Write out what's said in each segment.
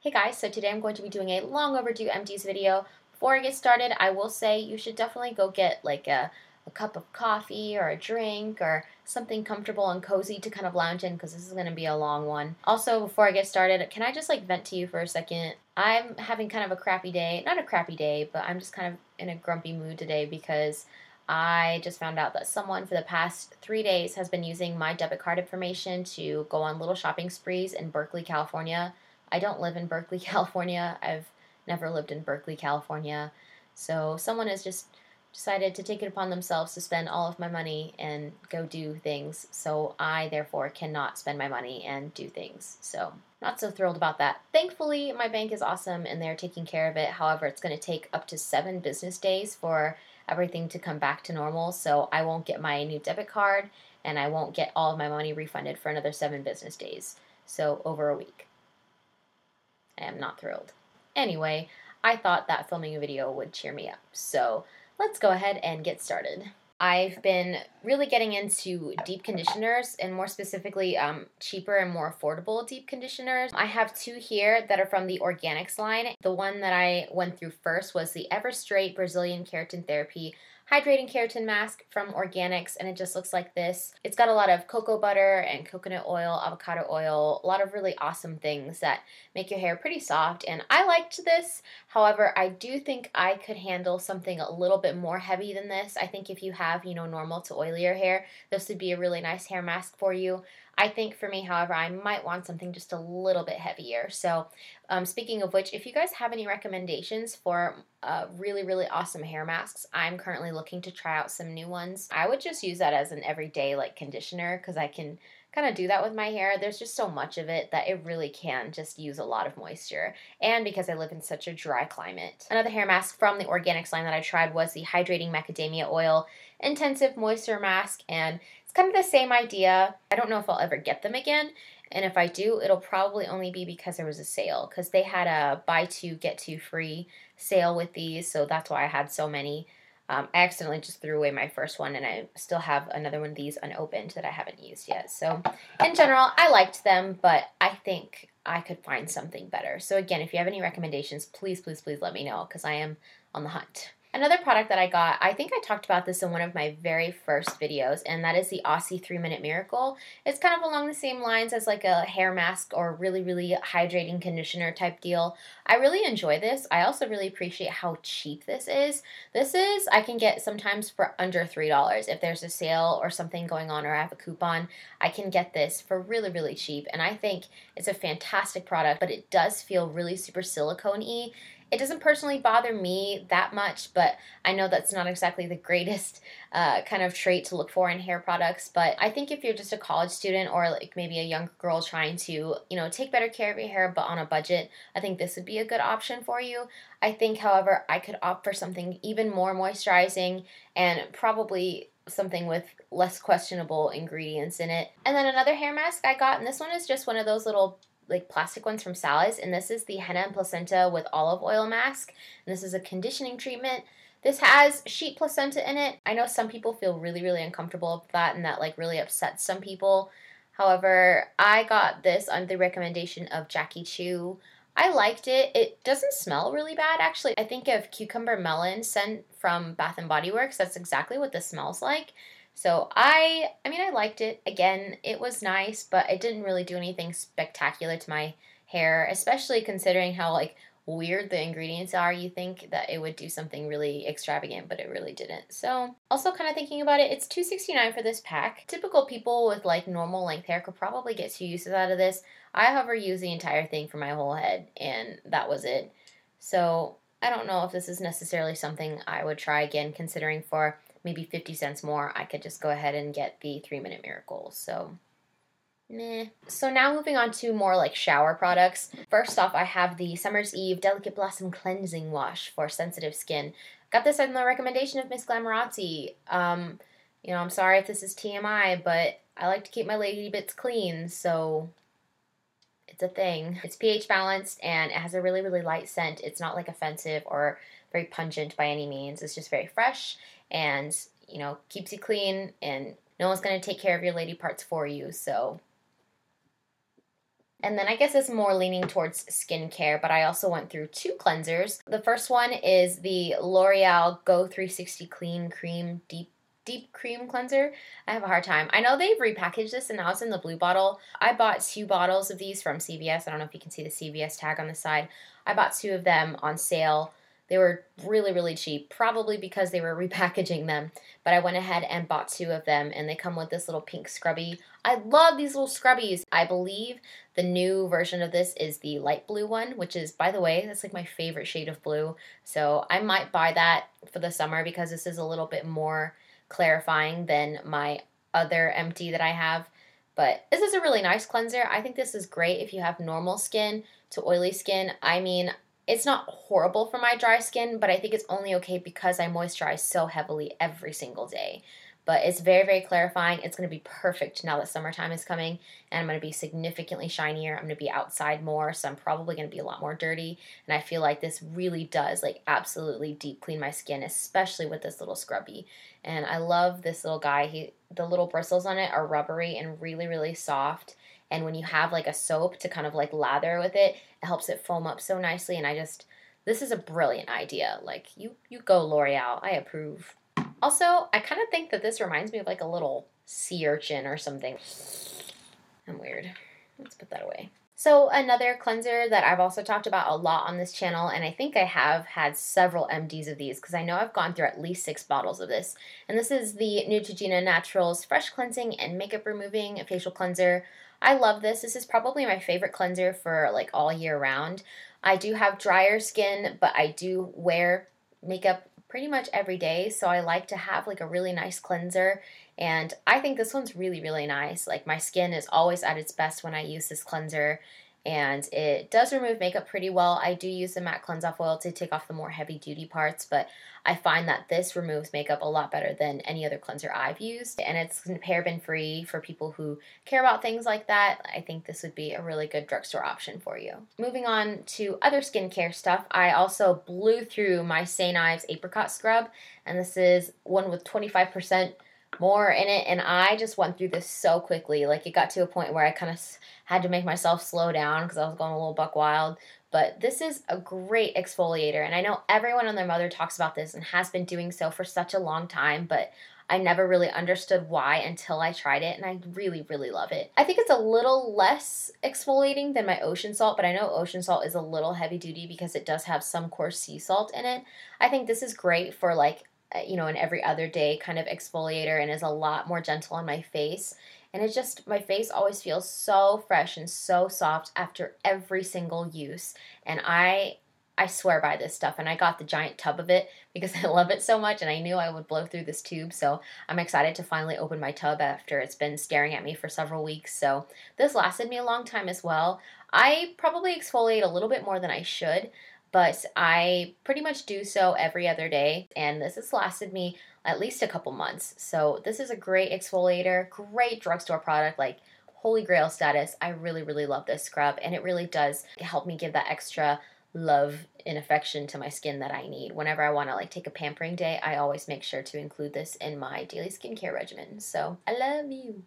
Hey guys, so today I'm going to be doing a long overdue empties video. Before I get started, I will say you should definitely go get like a cup of coffee or a drink or something comfortable and cozy to kind of lounge in because this is going to be a long one. Also, before I get started, can I just like vent to you for a second? I'm having kind of a crappy day. Not a crappy day, but I'm just kind of in a grumpy mood today because I just found out that someone for the past 3 days has been using my debit card information to go on little shopping sprees in Berkeley, California. I don't live in Berkeley, California. I've never lived in Berkeley, California. So someone has just decided to take it upon themselves to spend all of my money and go do things. So I, therefore, cannot spend my money and do things. So not so thrilled about that. Thankfully, my bank is awesome and they're taking care of it. However, it's going to take up to 7 business days for everything to come back to normal. So I won't get my new debit card and I won't get all of my money refunded for another 7 business days. So over a week. I am not thrilled. Anyway, I thought that filming a video would cheer me up. So let's go ahead and get started. I've been really getting into deep conditioners and more specifically cheaper and more affordable deep conditioners. I have 2 here that are from the Organics line. The one that I went through first was the Ever Straight Brazilian Keratin Therapy Hydrating Keratin Mask from Organics, and it just looks like this. It's got a lot of cocoa butter and coconut oil, avocado oil, a lot of really awesome things that make your hair pretty soft, and I liked this. However, I do think I could handle something a little bit more heavy than this. I think if you have, normal to oilier hair, this would be a really nice hair mask for you. I think for me, however, I might want something just a little bit heavier. So speaking of which, if you guys have any recommendations for really, really awesome hair masks, I'm currently looking to try out some new ones. I would just use that as an everyday like conditioner because I can kind of do that with my hair. There's just so much of it that it really can just use a lot of moisture. And because I live in such a dry climate. Another hair mask from the Organics line that I tried was the Hydrating Macadamia Oil Intensive Moisture Mask, and it's kind of the same idea. I don't know if I'll ever get them again, and if I do, it'll probably only be because there was a sale, because they had a buy 2 get 2 free sale with these, so that's why I had so many. I accidentally just threw away my first one, and I still have another one of these unopened that I haven't used yet. So in general, I liked them, but I think I could find something better. So again, if you have any recommendations, please, please, please let me know because I am on the hunt. Another product that I got, I think I talked about this in one of my very first videos, and that is the Aussie 3-Minute Miracle. It's kind of along the same lines as like a hair mask or really, really hydrating conditioner type deal. I really enjoy this. I also really appreciate how cheap this is. I can get sometimes for under $3. If there's a sale or something going on or I have a coupon, I can get this for really, really cheap. And I think it's a fantastic product, but it does feel really super silicone-y. It doesn't personally bother me that much, but I know that's not exactly the greatest kind of trait to look for in hair products. But I think if you're just a college student or like maybe a young girl trying to, take better care of your hair but on a budget, I think this would be a good option for you. I think, however, I could opt for something even more moisturizing and probably something with less questionable ingredients in it. And then another hair mask I got, and this one is just one of those little like plastic ones from Sally's, and this is the Henna and Placenta with olive oil mask, and this is a conditioning treatment. This has sheep placenta in it. I know some people feel really, really uncomfortable with that, and that like really upsets some people. However, I got this on the recommendation of Jackie Chu. I liked it. It doesn't smell really bad, actually. I think of cucumber melon scent from Bath & Body Works. That's exactly what this smells like. So I liked it. Again, it was nice, but it didn't really do anything spectacular to my hair, especially considering how like weird the ingredients are. You think that it would do something really extravagant, but it really didn't. So also kind of thinking about it, it's $2.69 for this pack. Typical people with like normal length hair could probably get 2 uses out of this. I, however, used the entire thing for my whole head, and that was it. So I don't know if this is necessarily something I would try again, considering for maybe 50 cents more, I could just go ahead and get the 3-Minute Miracle. So, meh. So now moving on to more like shower products. First off, I have the Summer's Eve Delicate Blossom Cleansing Wash for sensitive skin. Got this on the recommendation of Miss Glamorazzi. I'm sorry if this is TMI, but I like to keep my lady bits clean, so it's a thing. It's pH balanced and it has a really, really light scent. It's not like offensive or very pungent by any means. It's just very fresh and, keeps you clean, and no one's going to take care of your lady parts for you, so. And then I guess it's more leaning towards skincare, but I also went through 2 cleansers. The first one is the L'Oreal Go 360 Clean Cream Deep Cream Cleanser. I have a hard time. I know they've repackaged this and now it's in the blue bottle. I bought 2 bottles of these from CVS. I don't know if you can see the CVS tag on the side. I bought 2 of them on sale. They were really, really cheap, probably because they were repackaging them. But I went ahead and bought 2 of them, and they come with this little pink scrubby. I love these little scrubbies. I believe the new version of this is the light blue one, which is, by the way, that's like my favorite shade of blue. So I might buy that for the summer because this is a little bit more clarifying than my other empty that I have. But this is a really nice cleanser. I think this is great if you have normal skin to oily skin. I mean, it's not horrible for my dry skin, but I think it's only okay because I moisturize so heavily every single day. But it's very, very clarifying. It's going to be perfect now that summertime is coming, and I'm going to be significantly shinier. I'm going to be outside more, so I'm probably going to be a lot more dirty. And I feel like this really does like absolutely deep clean my skin, especially with this little scrubby. And I love this little guy. The little bristles on it are rubbery and really, really soft. And when you have like a soap to kind of like lather with it, it helps it foam up so nicely. And this is a brilliant idea. Like, you go L'Oreal. I approve. Also, I kind of think that this reminds me of like a little sea urchin or something. I'm weird. Let's put that away. So another cleanser that I've also talked about a lot on this channel, and I think I have had several MDs of these because I know I've gone through at least 6 bottles of this. And this is the Neutrogena Naturals Fresh Cleansing and Makeup Removing Facial Cleanser. I love this. This is probably my favorite cleanser for like all year round. I do have drier skin, but I do wear makeup pretty much every day, so I like to have like a really nice cleanser, and I think this one's really, really nice. Like, my skin is always at its best when I use this cleanser, and it does remove makeup pretty well. I do use the matte cleanse off oil to take off the more heavy duty parts, but I find that this removes makeup a lot better than any other cleanser I've used, and it's paraben free for people who care about things like that. I think this would be a really good drugstore option for you. Moving on to other skincare stuff, I also blew through my St. Ives Apricot scrub, and this is one with 25% more in it, and I just went through this so quickly. Like, it got to a point where I kind of had to make myself slow down because I was going a little buck wild. But this is a great exfoliator, and I know everyone and their mother talks about this and has been doing so for such a long time, but I never really understood why until I tried it, and I really, really love it. I think it's a little less exfoliating than my ocean salt, but I know ocean salt is a little heavy duty because it does have some coarse sea salt in it. I think this is great for like, you know, an every other day kind of exfoliator, and is a lot more gentle on my face. And it just, my face always feels so fresh and so soft after every single use. And I swear by this stuff, and I got the giant tub of it because I love it so much, and I knew I would blow through this tube, so I'm excited to finally open my tub after it's been staring at me for several weeks. So this lasted me a long time as well. I probably exfoliate a little bit more than I should, but I pretty much do so every other day, and this has lasted me at least a couple months. So this is a great exfoliator, great drugstore product, like holy grail status. I really, really love this scrub, and it really does help me give that extra love and affection to my skin that I need. Whenever I want to like take a pampering day, I always make sure to include this in my daily skincare regimen. So I love you.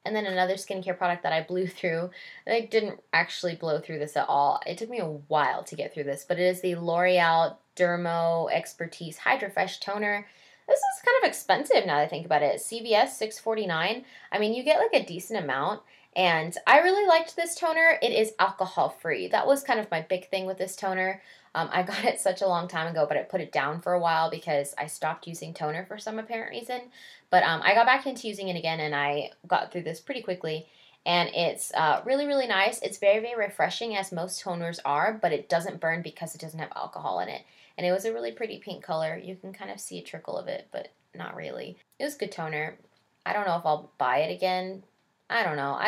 And then another skincare product that I blew through, I didn't actually blow through this at all. It took me a while to get through this, but it is the L'Oreal Dermo Expertise Hydra Fresh Toner. This is kind of expensive now that I think about it. CVS $6.49. I mean, you get like a decent amount, and I really liked this toner. It is alcohol free. That was kind of my big thing with this toner. I got it such a long time ago, but I put it down for a while because I stopped using toner for some apparent reason. But I got back into using it again, and I got through this pretty quickly. And it's really, really nice. It's very, very refreshing, as most toners are, but it doesn't burn because it doesn't have alcohol in it. And it was a really pretty pink color. You can kind of see a trickle of it, but not really. It was a good toner. I don't know if I'll buy it again. I don't know.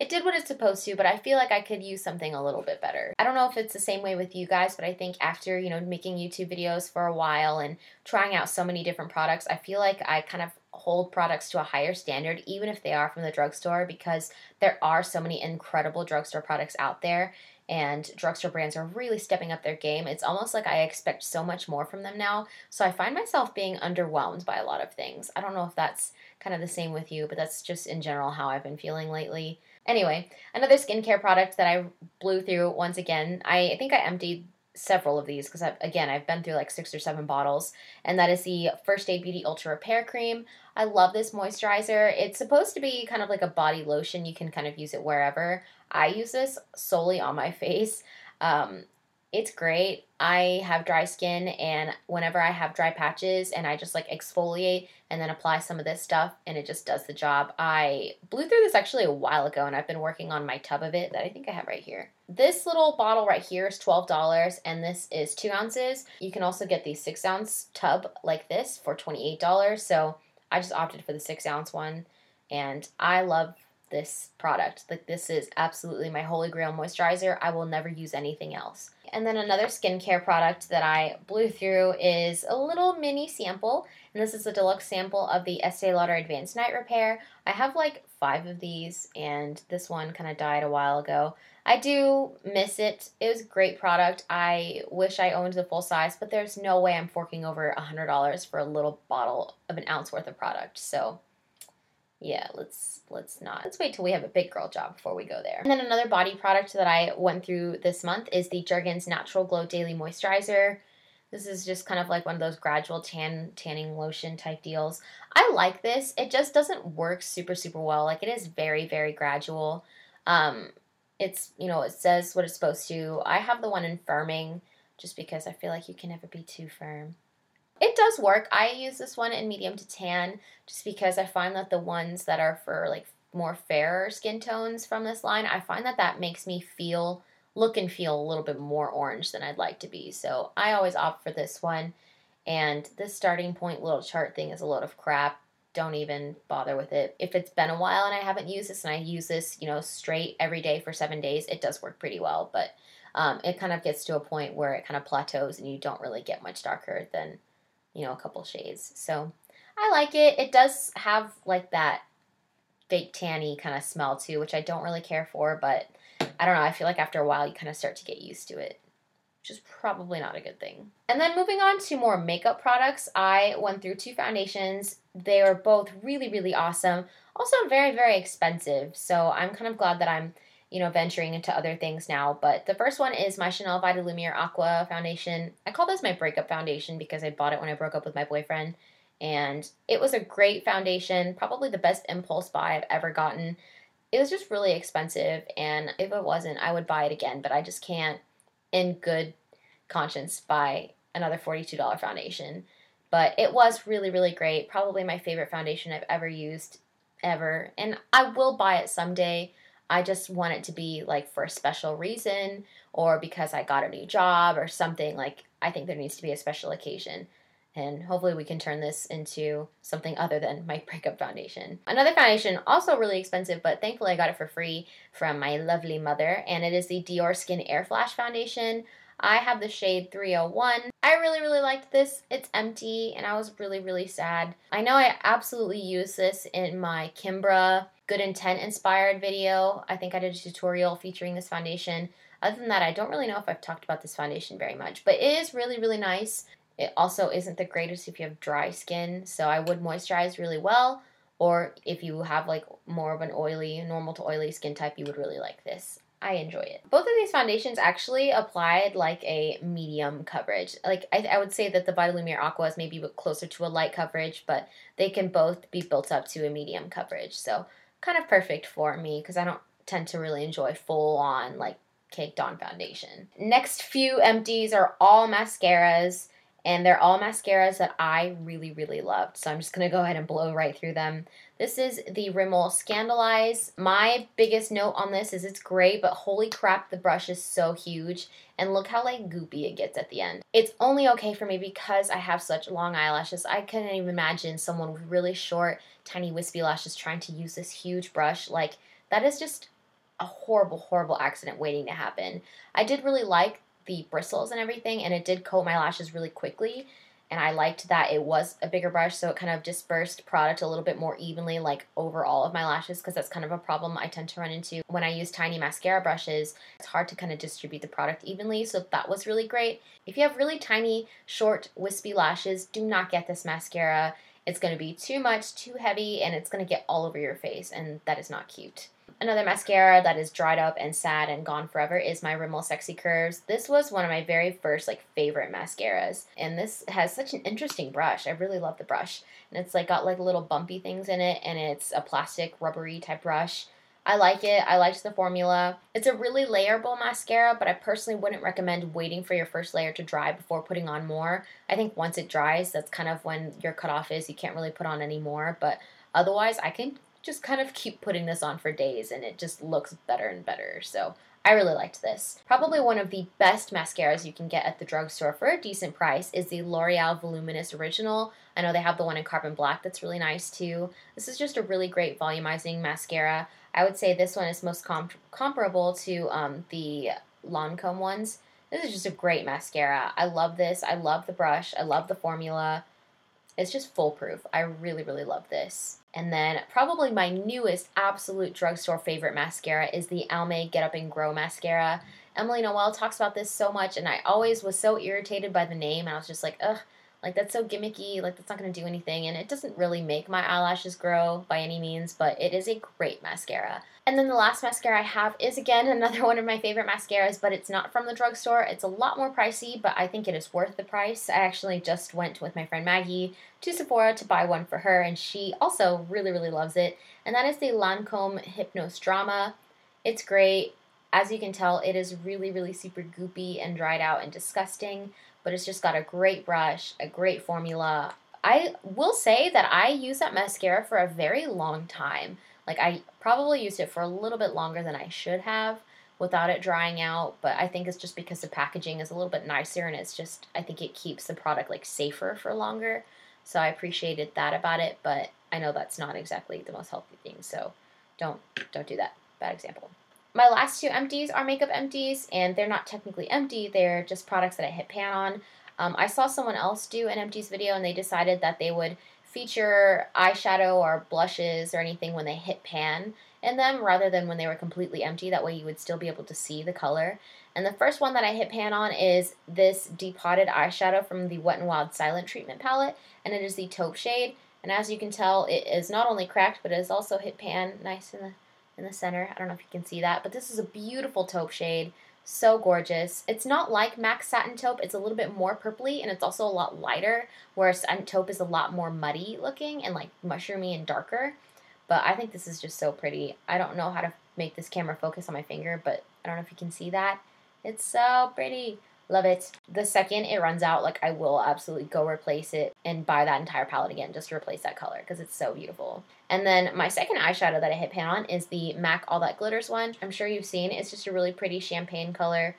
It did what it's supposed to, but I feel like I could use something a little bit better. I don't know if it's the same way with you guys, but I think after, you know, making YouTube videos for a while and trying out so many different products, I feel like I kind of hold products to a higher standard, even if they are from the drugstore, because there are so many incredible drugstore products out there, and drugstore brands are really stepping up their game. It's almost like I expect so much more from them now, so I find myself being underwhelmed by a lot of things. I don't know if that's kind of the same with you, but that's just in general how I've been feeling lately. Anyway, another skincare product that I blew through once again. I think I emptied several of these because I've been through like 6 or 7 bottles, and that is the First Aid Beauty Ultra Repair Cream. I love this moisturizer. It's supposed to be kind of like a body lotion. You can kind of use it wherever. I use this solely on my face. Um, it's great. I have dry skin, and whenever I have dry patches and I just like exfoliate and then apply some of this stuff, and it just does the job. I blew through this actually a while ago, and I've been working on my tub of it that I think I have right here. This little bottle right here is $12, and this is 2 ounces. You can also get the 6-ounce tub like this for $28, so I just opted for the 6-ounce one, and I love this product. Like, this is absolutely my holy grail moisturizer. I will never use anything else. And then another skincare product that I blew through is a little mini sample, and this is a deluxe sample of the Estee Lauder Advanced Night Repair. I have like 5 of these, and this one kind of died a while ago. I do miss it. It was a great product. I wish I owned the full size, but there's no way I'm forking over $100 for a little bottle of an ounce worth of product. So yeah, let's wait till we have a big girl job before we go there. And then another body product that I went through this month is the Jergens Natural Glow Daily Moisturizer. This is just kind of like one of those gradual tanning lotion type deals. I like this. It just doesn't work super well. Like, it is very, very gradual. It's, it says what it's supposed to. I have the one in firming just because I feel like you can never be too firm. It does work. I use this one in medium to tan just because I find that the ones that are for like more fairer skin tones from this line, I find that makes me look and feel a little bit more orange than I'd like to be. So I always opt for this one. And this starting point little chart thing is a load of crap. Don't even bother with it. If it's been a while and I haven't used this, and I use this, straight every day for 7 days, it does work pretty well. But it kind of gets to a point where it kind of plateaus and you don't really get much darker than a couple shades. So I like it. It does have like that fake tanny kind of smell too, which I don't really care for, but I don't know. I feel like after a while you kind of start to get used to it, which is probably not a good thing. And then moving on to more makeup products, I went through 2 foundations. They are both really awesome. Also very, very expensive. So I'm kind of glad that I'm venturing into other things now. But the first one is my Chanel Vita Lumiere Aqua foundation. I call this my breakup foundation because I bought it when I broke up with my boyfriend. And it was a great foundation, probably the best impulse buy I've ever gotten. It was just really expensive, and if it wasn't, I would buy it again, but I just can't, in good conscience, buy another $42 foundation. But it was really great. Probably my favorite foundation I've ever used, ever. And I will buy it someday. I just want it to be like for a special reason, or because I got a new job or something. Like, I think there needs to be a special occasion. And hopefully we can turn this into something other than my breakup foundation. Another foundation, also really expensive, but thankfully I got it for free from my lovely mother, and it is the Diorskin Air Flash Foundation. I have the shade 301. I really liked this. It's empty, and I was really sad. I know I absolutely used this in my Kimbra Good Intent inspired video. I think I did a tutorial featuring this foundation. Other than that, I don't really know if I've talked about this foundation very much, but it is really nice. It also isn't the greatest if you have dry skin, so I would moisturize really well, or if you have like more of an normal to oily skin type, you would really like this. I enjoy it. Both of these foundations actually applied like a medium coverage. Like, I would say that the Vita Lumiere Aqua is maybe closer to a light coverage, but they can both be built up to a medium coverage. So kind of perfect for me because I don't tend to really enjoy full on like caked on foundation. Next few empties are all mascaras. And they're all mascaras that I really loved. So I'm just going to go ahead and blow right through them. This is the Rimmel Scandaleyes. My biggest note on this is it's great, but holy crap, the brush is so huge. And look how like goopy it gets at the end. It's only okay for me because I have such long eyelashes. I couldn't even imagine someone with really short, tiny, wispy lashes trying to use this huge brush. Like, that is just a horrible accident waiting to happen. I did really like the bristles and everything, and it did coat my lashes really quickly, and I liked that it was a bigger brush, so it kind of dispersed product a little bit more evenly, like over all of my lashes, because that's kind of a problem I tend to run into when I use tiny mascara brushes. It's hard to kind of distribute the product evenly, so that was really great. If you have really tiny, short, wispy lashes, do not get this mascara. It's going to be too much, too heavy, and it's going to get all over your face, and that is not cute. Another mascara that is dried up and sad and gone forever is my Rimmel Sexy Curves. This was one of my very first favorite mascaras, and this has such an interesting brush. I really love the brush, and it's got little bumpy things in it, and it's a plastic rubbery type brush. I like it. I liked the formula. It's a really layerable mascara, but I personally wouldn't recommend waiting for your first layer to dry before putting on more. I think once it dries, that's kind of when your cutoff is. You can't really put on any more, but otherwise I can just kind of keep putting this on for days, and it just looks better and better. So I really liked this. Probably one of the best mascaras you can get at the drugstore for a decent price is the L'Oreal Voluminous Original. I know they have the one in Carbon Black that's really nice too. This is just a really great volumizing mascara. I would say this one is most comparable to the Lancome ones. This is just a great mascara. I love this. I love the brush. I love the formula. It's just foolproof. I really, really love this. And then probably my newest absolute drugstore favorite mascara is the Alma Get Up and Grow Mascara. Emily Noel talks about this so much, and I always was so irritated by the name, and I was just like, ugh, that's so gimmicky, that's not going to do anything, and it doesn't really make my eyelashes grow by any means, but it is a great mascara. And then the last mascara I have is, again, another one of my favorite mascaras, but it's not from the drugstore. It's a lot more pricey, but I think it is worth the price. I actually just went with my friend Maggie to Sephora to buy one for her, and she also really, really loves it, and that is the Lancome Hypnose Drama. It's great. As you can tell, it is really, really super goopy and dried out and disgusting, but it's just got a great brush, a great formula. I will say that I used that mascara for a very long time. I probably used it for a little bit longer than I should have without it drying out, but I think it's just because the packaging is a little bit nicer, and it's just, I think it keeps the product safer for longer. So I appreciated that about it, but I know that's not exactly the most healthy thing, so don't do that. Bad example. My last two empties are makeup empties, and they're not technically empty, they're just products that I hit pan on. I saw someone else do an empties video, and they decided that they would feature eyeshadow or blushes or anything when they hit pan in them rather than when they were completely empty. That way you would still be able to see the color. And the first one that I hit pan on is this Depotted eyeshadow from the Wet n Wild Silent Treatment palette, and it is the taupe shade. And as you can tell, it is not only cracked, but it is also hit pan nice in the center. I don't know if you can see that, but this is a beautiful taupe shade. So gorgeous. It's not like MAC Satin Taupe. It's a little bit more purpley, and it's also a lot lighter, whereas Satin Taupe is a lot more muddy looking and mushroomy and darker. But I think this is just so pretty. I don't know how to make this camera focus on my finger, but I don't know if you can see that. It's so pretty. Love it. The second it runs out, I will absolutely go replace it and buy that entire palette again just to replace that color because it's so beautiful. And then my second eyeshadow that I hit pan on is the MAC All That Glitters one. I'm sure you've seen. It's just a really pretty champagne color.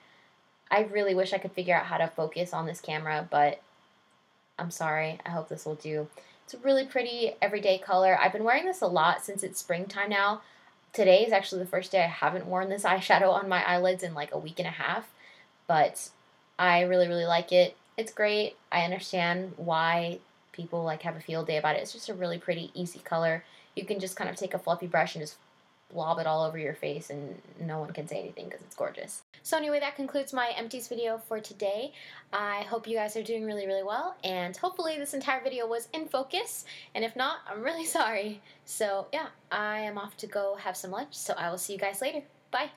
I really wish I could figure out how to focus on this camera, but I'm sorry. I hope this will do. It's a really pretty everyday color. I've been wearing this a lot since it's springtime now. Today is actually the first day I haven't worn this eyeshadow on my eyelids in a week and a half, but I really, really like it. It's great. I understand why people have a field day about it. It's just a really pretty, easy color. You can just kind of take a fluffy brush and just blob it all over your face, and no one can say anything because it's gorgeous. So anyway, that concludes my empties video for today. I hope you guys are doing really, really well, and hopefully this entire video was in focus, and if not, I'm really sorry. So yeah, I am off to go have some lunch, so I will see you guys later. Bye!